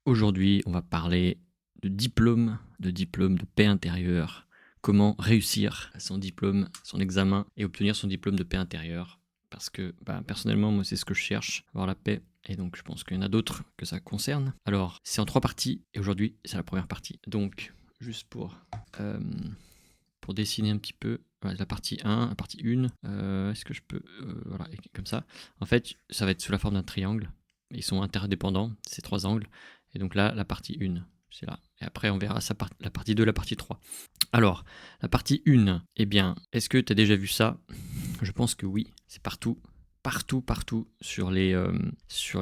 Aujourd'hui, on va parler de paix intérieure, comment réussir son diplôme, son examen et obtenir son diplôme de paix intérieure. Parce que personnellement, moi, c'est ce que je cherche, avoir la paix. Et donc, je pense qu'il y en a d'autres que ça concerne. Alors, c'est en 3 parties et aujourd'hui, c'est la première partie. Donc, juste pour dessiner un petit peu, voilà, la partie 1, la partie 1, est-ce que je peux... voilà, comme ça. En fait, ça va être sous la forme d'un triangle. Ils sont interdépendants, ces 3 angles. Et donc là, la partie 1, c'est là. Et après, on verra la partie 2, la partie 3. Alors, la partie 1, eh bien, est-ce que tu as déjà vu ça? Je pense que oui, c'est partout. Partout sur les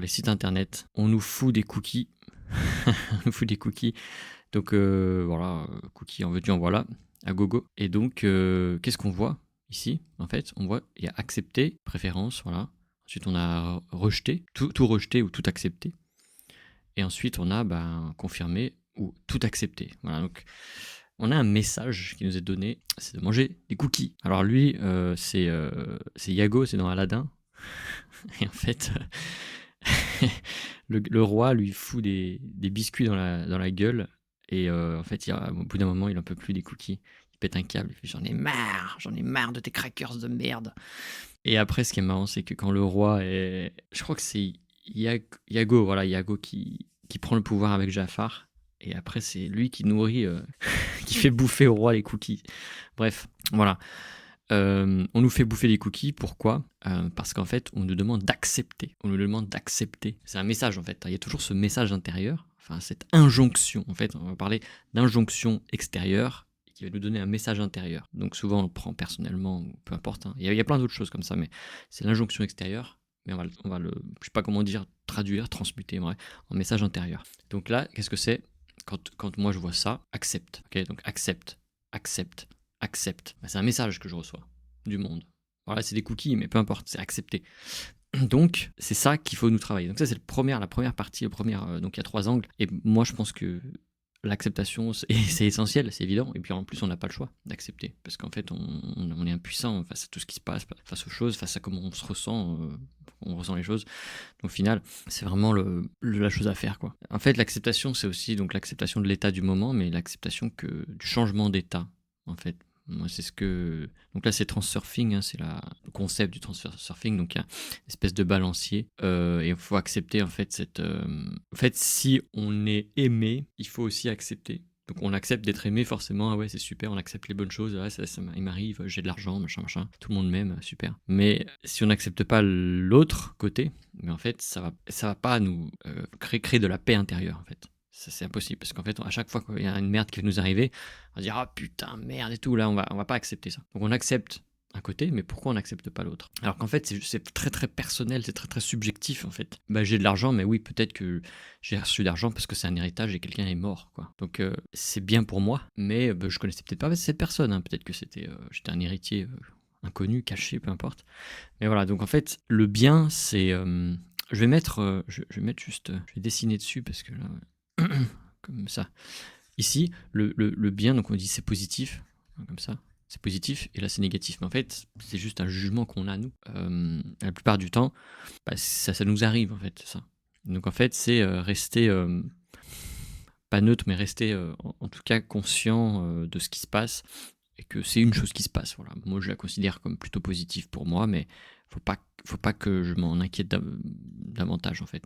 sites internet. On nous fout des cookies. On nous fout des cookies. Donc voilà, cookies en veux-tu en voilà, à gogo. Et donc, qu'est-ce qu'on voit ici? En fait, on voit, il y a accepter, préférence, voilà. Ensuite, on a rejeté, tout rejeté ou tout accepté. Et ensuite, on a confirmer ou tout accepter. Voilà, donc on a un message qui nous est donné, c'est de manger des cookies. Alors lui, c'est Iago, c'est dans Aladdin. Et en fait, le roi lui fout des biscuits dans la gueule. Et en fait, au bout d'un moment, il en peut plus des cookies. Il pète un câble, il fait j'en ai marre de tes crackers de merde. Et après, ce qui est marrant, c'est que quand le roi est... Je crois que c'est Iago, voilà, Iago qui prend le pouvoir avec Jafar. Et après, c'est lui qui nourrit, qui fait bouffer au roi les cookies. Bref, voilà. On nous fait bouffer des cookies, pourquoi? Parce qu'en fait, on nous demande d'accepter. On nous demande d'accepter. C'est un message, en fait. Il y a toujours ce message intérieur, enfin, cette injonction. En fait, on va parler d'injonction extérieure qui va nous donner un message intérieur. Donc souvent, on le prend personnellement, ou peu importe. Hein. Il y a plein d'autres choses comme ça, mais c'est l'injonction extérieure. Mais on va le, je sais pas comment dire, traduire, transmuter, en message intérieur. Donc là, qu'est-ce que c'est? Quand moi je vois ça, accepte. Okay, donc accepte. C'est un message que je reçois du monde. Voilà, c'est des cookies, mais peu importe, c'est accepté. Donc, c'est ça qu'il faut nous travailler. Donc ça, c'est la première partie. Donc il y a 3 angles. Et moi, je pense que l'acceptation, c'est essentiel, c'est évident. Et puis en plus, on n'a pas le choix d'accepter. Parce qu'en fait, on est impuissant face à tout ce qui se passe, face aux choses, face à comment on se ressent. On ressent les choses. Donc, au final, c'est vraiment la chose à faire, quoi. En fait, l'acceptation, c'est aussi donc l'acceptation de l'état du moment, mais l'acceptation du changement d'état, en fait. Moi, c'est ce que... Donc là, c'est Transurfing, hein, c'est le concept du Transurfing. Donc, il y a une espèce de balancier. Et il faut accepter, en fait, En fait, si on est aimé, il faut aussi accepter. Donc, on accepte d'être aimé, forcément. Ah ouais, c'est super, on accepte les bonnes choses. Ah, il m'arrive, j'ai de l'argent, machin. Tout le monde m'aime, super. Mais si on n'accepte pas l'autre côté, mais en fait, ça va pas nous créer de la paix intérieure, en fait. C'est impossible, parce qu'en fait, à chaque fois qu'il y a une merde qui va nous arriver, on va dire « Ah putain, merde et tout », là, on va pas accepter ça. Donc on accepte un côté, mais pourquoi on n'accepte pas l'autre? Alors qu'en fait, c'est très très personnel, c'est très très subjectif, en fait. J'ai de l'argent, mais oui, peut-être que j'ai reçu d'argent parce que c'est un héritage et quelqu'un est mort, quoi. Donc c'est bien pour moi, mais je connaissais peut-être pas cette personne, hein. Peut-être que j'étais un héritier inconnu, caché, peu importe. Mais voilà, donc en fait, le bien, c'est... je vais mettre juste... je vais dessiner dessus, parce que là... comme ça. Ici, le bien, donc on dit c'est positif, comme ça, c'est positif, et là c'est négatif. Mais en fait, c'est juste un jugement qu'on a, nous. La plupart du temps, ça nous arrive, en fait, ça. Donc en fait, c'est rester, pas neutre, mais rester en tout cas conscient de ce qui se passe, et que c'est une chose qui se passe. Voilà. Moi, je la considère comme plutôt positive pour moi, mais faut pas que je m'en inquiète davantage, en fait.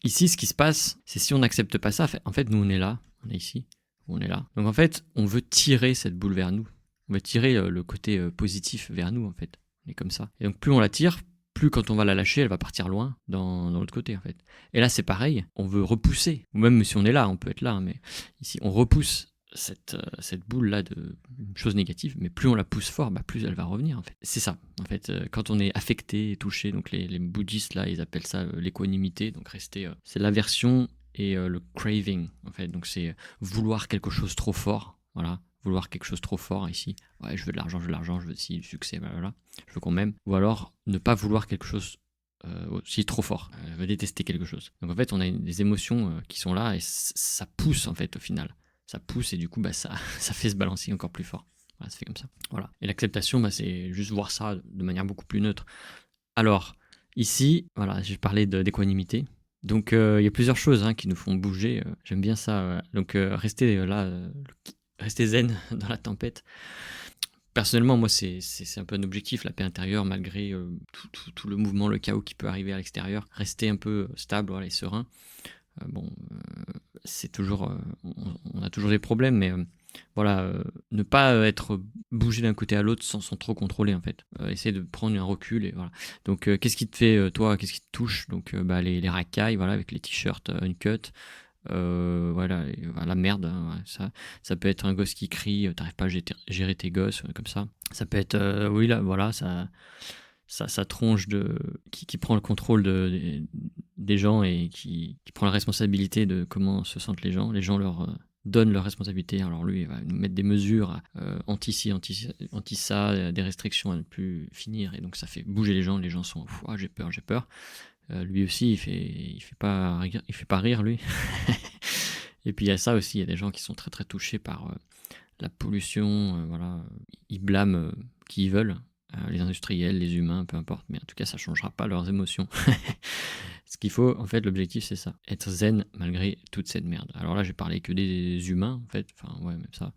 Ici, ce qui se passe, c'est si on n'accepte pas ça, en fait, nous, on est là, on est ici, on est là. Donc, en fait, on veut tirer cette boule vers nous. On veut tirer le côté positif vers nous, en fait. On est comme ça. Et donc, plus on la tire, plus quand on va la lâcher, elle va partir loin dans l'autre côté, en fait. Et là, c'est pareil, on veut repousser. Ou même si on est là, on peut être là, hein, mais ici, on repousse cette boule-là de choses négatives, mais plus on la pousse fort, plus elle va revenir, en fait. C'est ça, en fait, quand on est affecté, touché, donc les bouddhistes, là, ils appellent ça l'équanimité, donc rester... c'est l'aversion et le craving, en fait, donc c'est vouloir quelque chose trop fort, voilà, vouloir quelque chose trop fort, ici, ouais, je veux de l'argent, je veux du succès, voilà, je veux qu'on m'aime, ou alors ne pas vouloir quelque chose aussi trop fort, veut détester quelque chose. Donc en fait, on a des émotions qui sont là, et ça pousse, en fait, au final. Ça pousse et du coup ça fait se balancer encore plus fort. Voilà, ça fait comme ça. Voilà. Et l'acceptation, c'est juste voir ça de manière beaucoup plus neutre. Alors, ici, voilà, je parlais d'équanimité. Donc il y a plusieurs choses qui nous font bouger. J'aime bien ça. Donc rester là, rester zen dans la tempête. Personnellement, moi, c'est un peu un objectif, la paix intérieure, malgré tout le mouvement, le chaos qui peut arriver à l'extérieur. Rester un peu stable, voilà, et serein. Bon, c'est toujours, on a toujours des problèmes, mais voilà, ne pas être bougé d'un côté à l'autre sans trop contrôler en fait. Essayer de prendre un recul et voilà. Donc, qu'est-ce qui te fait, toi, qu'est-ce qui te touche? Donc, bah, les racailles, voilà, avec les t-shirts uncut. Voilà, la merde, ouais, ça peut être un gosse qui crie, t'arrives pas à gérer tes gosses, comme ça. Ça peut être, oui, là, voilà, ça tronche qui prend le contrôle des gens et qui prend la responsabilité de comment se sentent les gens. Les gens leur donnent leur responsabilité. Alors lui, il va nous mettre des mesures anti-ci, anti-ça, des restrictions à ne plus finir. Et donc ça fait bouger les gens. Les gens sont, ah, j'ai peur, j'ai peur. Lui aussi, il fait pas rire, lui. Et puis il y a ça aussi, il y a des gens qui sont très très touchés par la pollution, voilà. Ils blâment qui ils veulent, les industriels, les humains, peu importe, mais en tout cas ça changera pas leurs émotions. Ce qu'il faut, en fait, l'objectif c'est ça, être zen malgré toute cette merde. Alors là j'ai parlé que des humains, en fait, enfin ouais, même ça.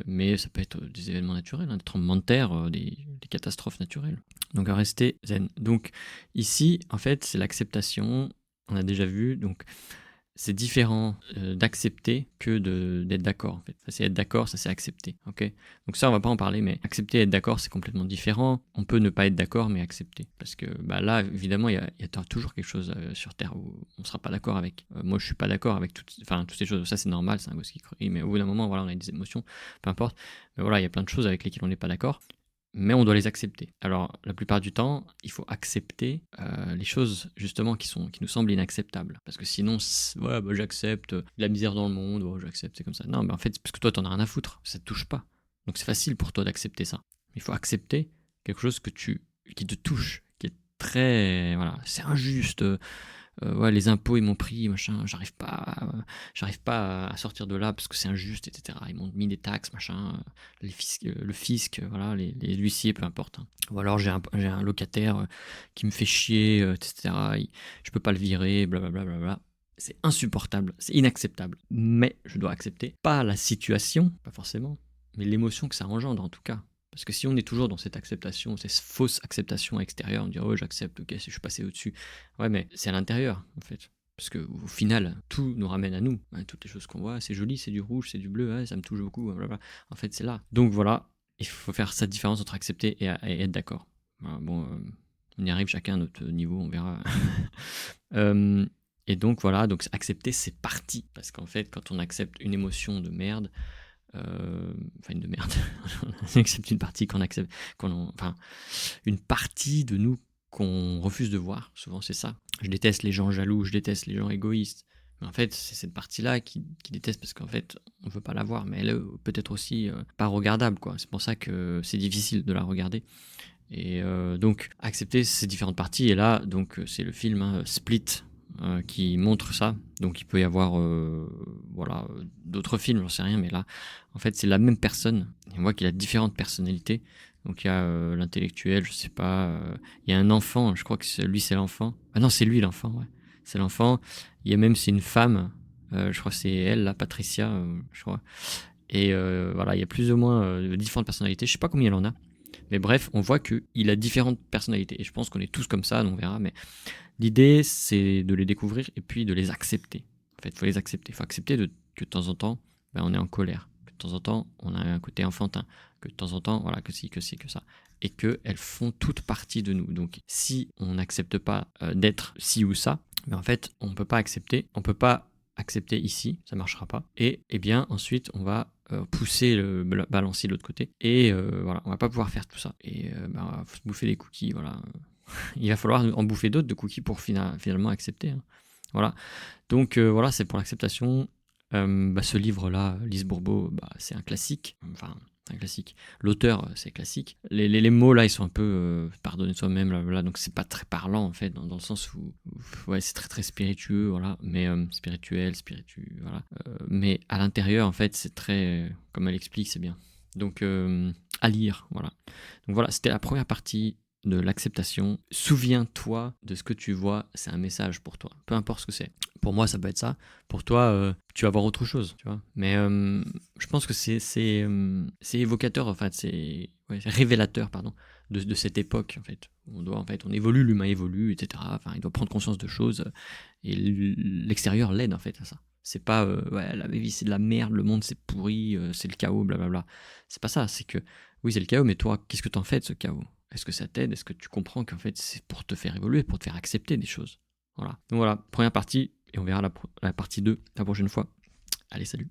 Mais ça peut être des événements naturels, des tremblements de terre, des catastrophes naturelles. Donc à rester zen. Donc ici, en fait, c'est l'acceptation, on a déjà vu, donc c'est différent d'accepter que d'être d'accord en fait. Ça c'est être d'accord, ça c'est accepter, ok. Donc ça on va pas en parler, mais accepter et être d'accord c'est complètement différent. On peut ne pas être d'accord mais accepter, parce que bah, là évidemment il y a toujours quelque chose sur Terre où on sera pas d'accord avec. Moi je suis pas d'accord avec toutes ces choses, ça c'est normal, c'est un gosse qui crie, mais au bout d'un moment voilà on a des émotions, peu importe. Mais voilà il y a plein de choses avec lesquelles on n'est pas d'accord, mais on doit les accepter. Alors, la plupart du temps, il faut accepter les choses justement qui nous semblent inacceptables. Parce que sinon, ouais, bah, j'accepte la misère dans le monde, ouais, j'accepte, c'est comme ça. Non, mais en fait, c'est parce que toi, t'en as rien à foutre, ça te touche pas. Donc c'est facile pour toi d'accepter ça. Il faut accepter quelque chose qui te touche, qui est très... Voilà, c'est injuste. Ouais, les impôts ils m'ont pris, machin, j'arrive pas à sortir de là parce que c'est injuste, etc. Ils m'ont mis des taxes, machin, le fisc, voilà, les huissiers, peu importe. Ou alors j'ai un locataire qui me fait chier, etc. Je peux pas le virer, blablabla. Bla, bla, bla. C'est insupportable, c'est inacceptable. Mais je dois accepter, pas la situation, pas forcément, mais l'émotion que ça engendre en tout cas. Parce que si on est toujours dans cette acceptation, cette fausse acceptation extérieure, on dit oh j'accepte, ok, je suis passé au-dessus. Ouais, mais c'est à l'intérieur en fait. Parce que au final, tout nous ramène à nous. Toutes les choses qu'on voit, c'est joli, c'est du rouge, c'est du bleu, ouais, ça me touche beaucoup. Blablabla. En fait, c'est là. Donc voilà, il faut faire cette différence entre accepter et être d'accord. Voilà, bon, on y arrive chacun à notre niveau, on verra. Et donc voilà, donc accepter, c'est parti. Parce qu'en fait, quand on accepte une émotion de merde, enfin une de merde, on accepte une partie enfin une partie de nous qu'on refuse de voir. Souvent c'est ça. Je déteste les gens jaloux, je déteste les gens égoïstes. Mais en fait, c'est cette partie-là qui déteste parce qu'en fait, on veut pas la voir, mais elle est peut-être aussi pas regardable, quoi. C'est pour ça que c'est difficile de la regarder. Et donc, accepter ces différentes parties. Et là, donc, c'est le film Split qui montre ça. Donc, il peut y avoir voilà, d'autres films, j'en sais rien, mais là, en fait, c'est la même personne. Et on voit qu'il a différentes personnalités. Donc, il y a l'intellectuel, je sais pas. Il y a un enfant, je crois que lui, c'est l'enfant. Ah non, c'est lui l'enfant, ouais. C'est l'enfant. Il y a même, c'est une femme. Je crois que c'est elle, là, Patricia, je crois. Et voilà, il y a plus ou moins différentes personnalités. Je sais pas combien il en a. Mais bref, on voit qu'il a différentes personnalités. Et je pense qu'on est tous comme ça, on verra. Mais l'idée, c'est de les découvrir et puis de les accepter. En fait, il faut les accepter. Il faut accepter que de temps en temps, ben, on est en colère. Que de temps en temps, on a un côté enfantin. Que de temps en temps, voilà, que ci, que ci, que ça. Et qu'elles font toute partie de nous. Donc, si on n'accepte pas d'être ci ou ça, ben, en fait, on ne peut pas accepter. On ne peut pas accepter ici, ça marchera pas. Et eh bien ensuite on va pousser le balancier de l'autre côté et voilà, on va pas pouvoir faire tout ça. Et on va se bouffer des cookies, voilà. Il va falloir en bouffer d'autres de cookies pour finalement accepter. Hein. Voilà. Donc voilà, c'est pour l'acceptation. Ce livre-là, Lise Bourbeau, c'est un classique. Enfin, un classique. L'auteur, c'est classique. Les mots là, ils sont un peu pardonner soi-même, là, donc c'est pas très parlant en fait, dans le sens où ouais, c'est très très spiritueux, voilà, mais spirituel, voilà. Mais à l'intérieur, en fait, c'est très, comme elle explique, c'est bien. Donc à lire, voilà. Donc voilà, c'était la première partie de l'acceptation. Souviens-toi de ce que tu vois, c'est un message pour toi, peu importe ce que c'est. Pour moi, ça peut être ça. Pour toi, tu vas voir autre chose, tu vois. Mais je pense que c'est évocateur, en fait, c'est révélateur, pardon, de cette époque, en fait. On évolue, l'humain évolue, etc. Enfin, il doit prendre conscience de choses, et l'extérieur l'aide, en fait, à ça. C'est pas, ouais, la vie, c'est de la merde, le monde, c'est pourri, c'est le chaos, blablabla. C'est pas ça, c'est que, oui, c'est le chaos, mais toi, qu'est-ce que t'en fais de ce chaos? Est-ce que ça t'aide? Est-ce que tu comprends qu'en fait, c'est pour te faire évoluer, pour te faire accepter des choses? Voilà. Donc voilà, première partie, et on verra la partie 2 la prochaine fois. Allez, salut!